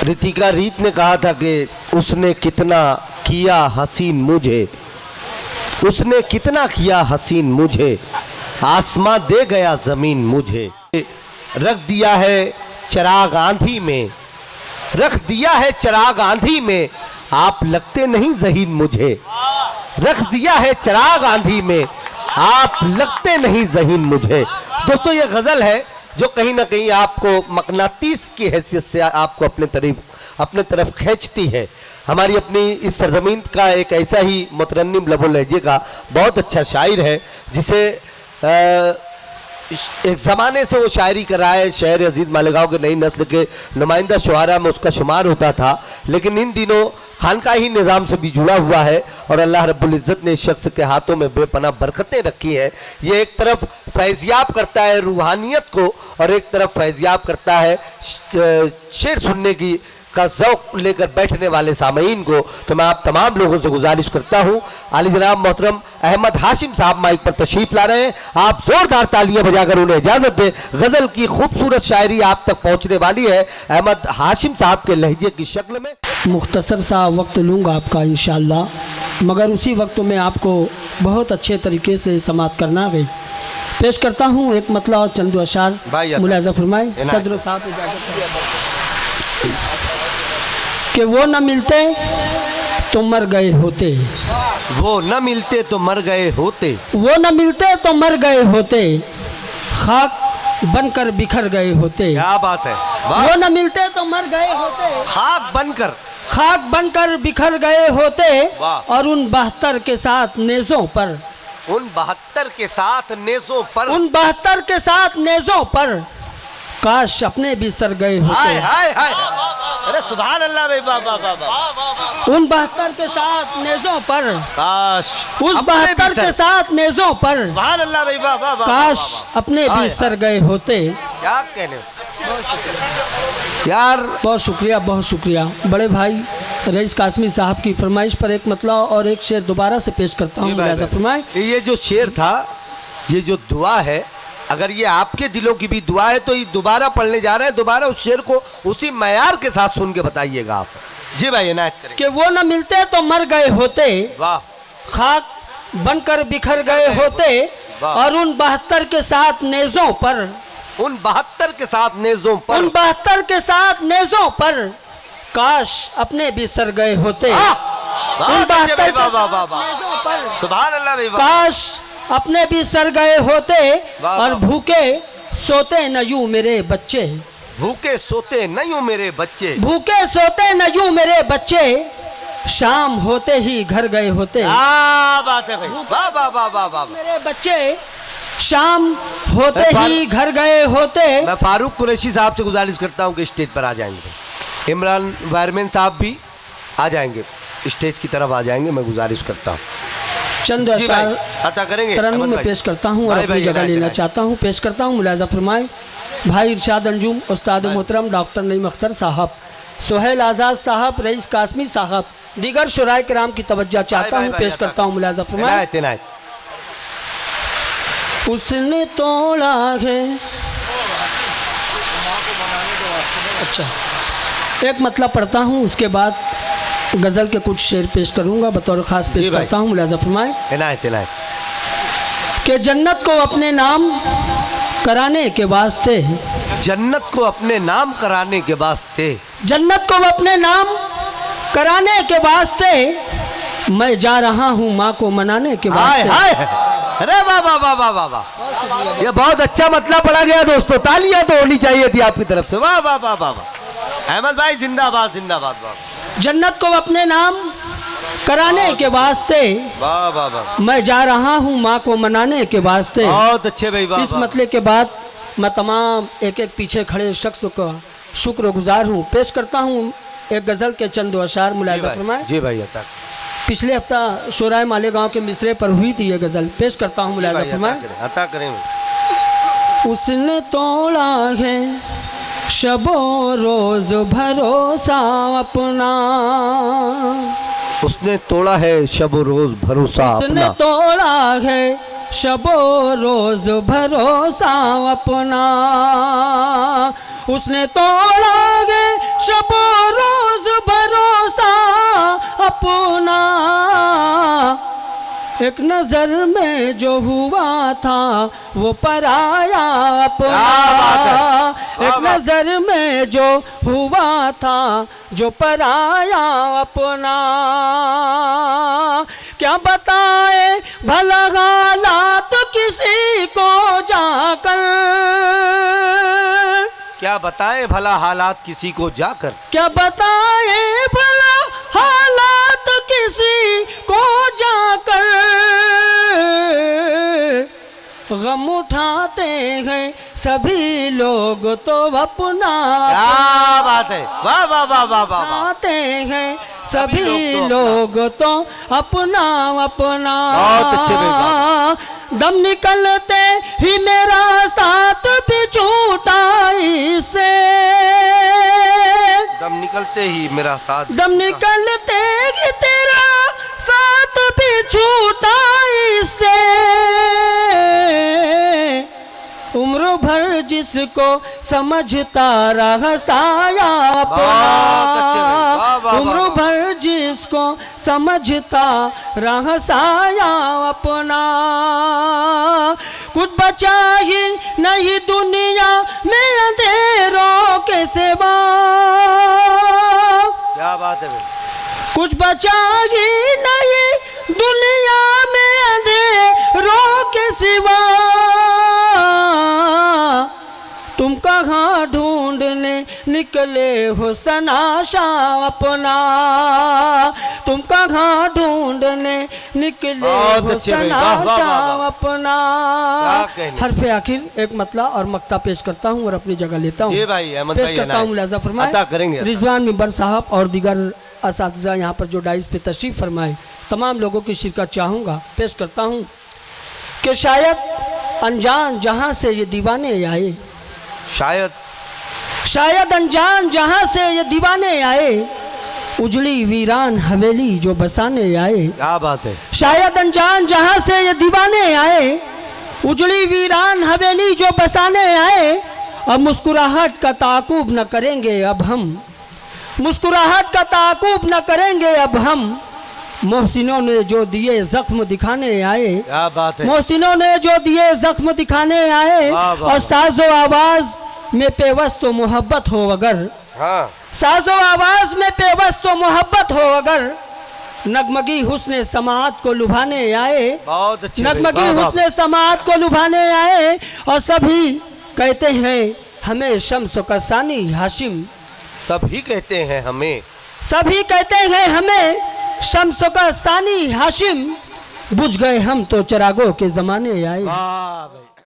रितिका रीत ने कहा था कि उसने कितना किया हसीन मुझे, उसने कितना किया हसीन मुझे, आसमां दे गया ज़मीन मुझे। रख दिया है चिराग आंधी में, रख दिया है चिराग आंधी में, आप लगते नहीं ज़हीन मुझे। रख दिया है चिराग आंधी में, आप लगते नहीं ज़हीन मुझे। दोस्तों ये गज़ल है जो कहीं ना कहीं आपको मकनातीस की हैसियत से आपको अपने तरफ खींचती है। हमारी अपनी इस सरजमीन का एक ऐसा ही मुतरन्निम लबो लहजे का बहुत अच्छा शायर है जिसे एक ज़माने से वो शायरी कर रहा है। शहर अजीज़ मालेगांव के नई नस्ल के नुमाइंदा शुआरा में उसका शुमार होता था, लेकिन इन दिनों खानकाही निज़ाम से भी जुड़ा हुआ है और अल्लाह रब्बुल इज़्ज़त ने इस शख्स के हाथों में बेपनाह बरकतें रखी हैं। ये एक तरफ फैज़याब करता है रूहानियत को और एक तरफ फैज़याब करता है शेर सुनने की का ज़ौक़ लेकर बैठने वाले सामईन को। तो मैं आप तमाम लोगों से गुजारिश करता हूँ, आली जनाब मोहतरम अहमद हाशिम साहब माइक पर तशरीफ़ ला रहे हैं, आप ज़ोरदार तालियां बजाकर उन्हें इजाज़त दें। गज़ल की खूबसूरत शायरी आप तक पहुँचने वाली है अहमद हाशिम साहब के लहजे की शक्ल में। मुख्तसर सा वक्त लूँगा आपका इंशाअल्लाह, मगर उसी वक्त में आपको बहुत अच्छे तरीके से समाअत करना है। पेश करता हूँ एक मतलब और चंद अशार, मुलाज़ा फरमाए सदर साहब कि वो न मिलते तो मर गए होते, वो न मिलते तो मर गए होते, वो न मिलते तो मर गए होते, खाक बनकर बिखर गए होते। क्या बात है, वो न मिलते तो मर गए होते, खाक बनकर बिखर गए होते। और उन 72 के साथ नेज़ों पर, उन 72 के साथ नेज़ों पर, उन 72 के साथ नेज़ों पर काश अपने भी सर गए होते। हाय हाय हाय, अरे सुभान अल्लाह भाई, वाह वाह वाह। उन 72 के साथ नेज़ों पर, काश उस 72 के साथ नेज़ों पर, सुभान अल्लाह भाई, वाह वाह वाह, काश अपने भी सर गए होते। क्या कहने यार, बहुत शुक्रिया बड़े भाई रईस कासमी साहब की फरमाइश पर एक मतलब और एक शेर दोबारा से पेश करता हूँ, लिहाजा फरमाए। ये जो शेर था, ये जो दुआ है, अगर ये आपके दिलों की भी दुआ है तो ये दोबारा पढ़ने जा रहे हैं, दोबारा उस शेर को उसी मयार के साथ सुन के बताइएगा आप। जी भाई इनायत करें। कि वो न मिलते तो मर गए होते, वाह, खाक बनकर बिखर गए होते। और उन 72 के साथ नेज़ों पर, उन 72 के साथ नेज़ों पर, उन 72 के साथ नेज़ों पर काश अपने भी सर गए होते। उन 72 पर सुभान अल्लाह भाई, काश अपने भी सर गए होते। और भूखे सोते न यूं मेरे बच्चे, भूखे सोते न यूं मेरे बच्चे, भूखे सोते न यूं मेरे बच्चे, शाम होते ही घर गए होते। क्या बात है भाई, वाह वाह वाह वाह वाह। मेरे बच्चे शाम होते ही घर गए होते। मैं फारूक कुरैशी साहब से गुजारिश करता हूँ कि स्टेज पर आ जाएंगे, इमरान वायरमैन साहब भी आ जाएंगे, स्टेज की तरफ आ जाएंगे, मैं गुजारिश करता हूँ। चंद अशार अता करेंगे तरन्नुम में पेश करता हूँ और अपनी जगह लेना चाहता हूँ। पेश करता हूँ, मुलाज़ा फरमाए भाई इरशाद अंजुम, उस्ताद मोहतरम डॉक्टर नईम अख्तर साहब, सुहेल आज़ाद साहब, रईस कासमी साहब, दीगर शुराए किराम की तवज्जो चाहता हूँ। पेश करता हूँ, मुलाज़ा फरमाए। उसने तोड़ा है, अच्छा एक मतलब पढ़ता हूँ, उसके बाद गज़ल के कुछ शेर पेश करूँगा, बतौर ख़ास पेश करता हूँ। मुलाज़ा फरमाए कि जन्नत को अपने नाम कराने के वास्ते, जन्नत को अपने नाम कराने के वास्ते, जन्नत को अपने नाम कराने के वास्ते, मैं जा रहा हूँ माँ को मनाने के वास्ते। अरे वाह वाह वाह वाह वाह वाह, ये बहुत अच्छा मतलब पढ़ा गया दोस्तों, तालियां तो होनी चाहिए थी आपकी तरफ से। वाह वाह वाह वाह वाह, अहमद भाई जिंदाबाद जिंदाबाद। वाह, जन्नत को अपने नाम कराने के वास्ते, वाह वाह वाह, मैं जा रहा हूँ माँ को मनाने के वास्ते। बहुत अच्छे भाई, वाह। इस मतले के बाद मैं तमाम एक एक पीछे खड़े शख्स का शुक्रगुजार हूँ। पेश करता हूँ एक गज़ल के चंद अशार, मुलाज़ा फरमाए। जी भाई, पिछले हफ्ता शुराए मालेगांव के मिसरे पर हुई थी ये गज़ल, पेश करता हूँ, मुलाज़ा फरमाए। अता करें। उसने तोड़ा है शबो रोज भरोसा अपना, उसने तोड़ा है शब रोज भरोसा अपना, उसने तोड़ा है शबो रोज भरोसा अपना, उसने तोड़ा गे शबो रोज भरोसा अपना। एक नजर में जो हुआ था वो पराया अपना, एक नजर में जो हुआ था जो पराया अपना। क्या बताए भला हालात किसी को जाकर, क्या बताए भला हालात किसी को जाकर, क्या बताए भला हालात किसी को जाकर। गम उठाते हैं सभी लोग तो अपना, क्या बात है, वाह वाह वाह वाह वाह। उठाते हैं सभी लोग तो अपना अपना। बहुत अच्छे भाई। दम निकलते ही मेरा साथ भी छूटा इससे, दम निकलते ही मेरा साथ, दम निकलते ही तेरा साथ भी छूटा इससे। उम्र भर जिसको समझता रहा साया अपना, उम्र भर जिसको समझता रहा साया अपना। कुछ बचा ही नहीं दुनिया में अंधेरों के सिवा, क्या बात है भाई। कुछ बचा ही नहीं दुनिया में अंधेरों के सिवा। तुम कहाँ ढूंढने निकले हो सनाशा अपना, तुम कहाँ ढूंढने निकले हो सनाशा अपना। हर पे आखिर एक मतला और मक्ता पेश करता हूँ और अपनी जगह लेता हूँ, पेश करता हूँ। मुलाजा फरमाए रिजवान मिंबर साहब और दीगर असातिज़ा यहाँ पर जो डाइस पे तशरीफ़ फरमाए, तमाम लोगों की शिरकत चाहूँगा। पेश करता हूँ कि शायद अनजान जहाँ से ये दीवाने आए, शायद अनजान जहाँ से ये दीवाने आए, उजड़ी वीरान हवेली जो बसाने आए। क्या बात है। शायद अनजान जहाँ से ये दीवाने आए, उजड़ी वीरान हवेली जो बसाने आए। अब मुस्कुराहट का ताकुब न करेंगे अब हम, मुस्कुराहट का ताकुब न करेंगे अब हम। मोहसिनों ने जो दिए जख्म दिखाने आए, क्या बात है। मोहसिनों ने जो दिए जख्म दिखाने आए। और साजो आवाज में पेवस्त मोहब्बत हो अगर, हाँ। साजो आवाज में पेवस्त मोहब्बत हो अगर, नगमगी हुस्ने समात को लुभाने आए। बहुत अच्छे। नगमगी हुस्ने समात को लुभाने आए। और सभी कहते हैं हमें शम्स का सानी हाशिम, सभी कहते हैं हमें, सभी कहते हैं हमें शम्स का सानी हाशिम। बुझ गए हम तो चिरागों के जमाने आए। वाह भाई।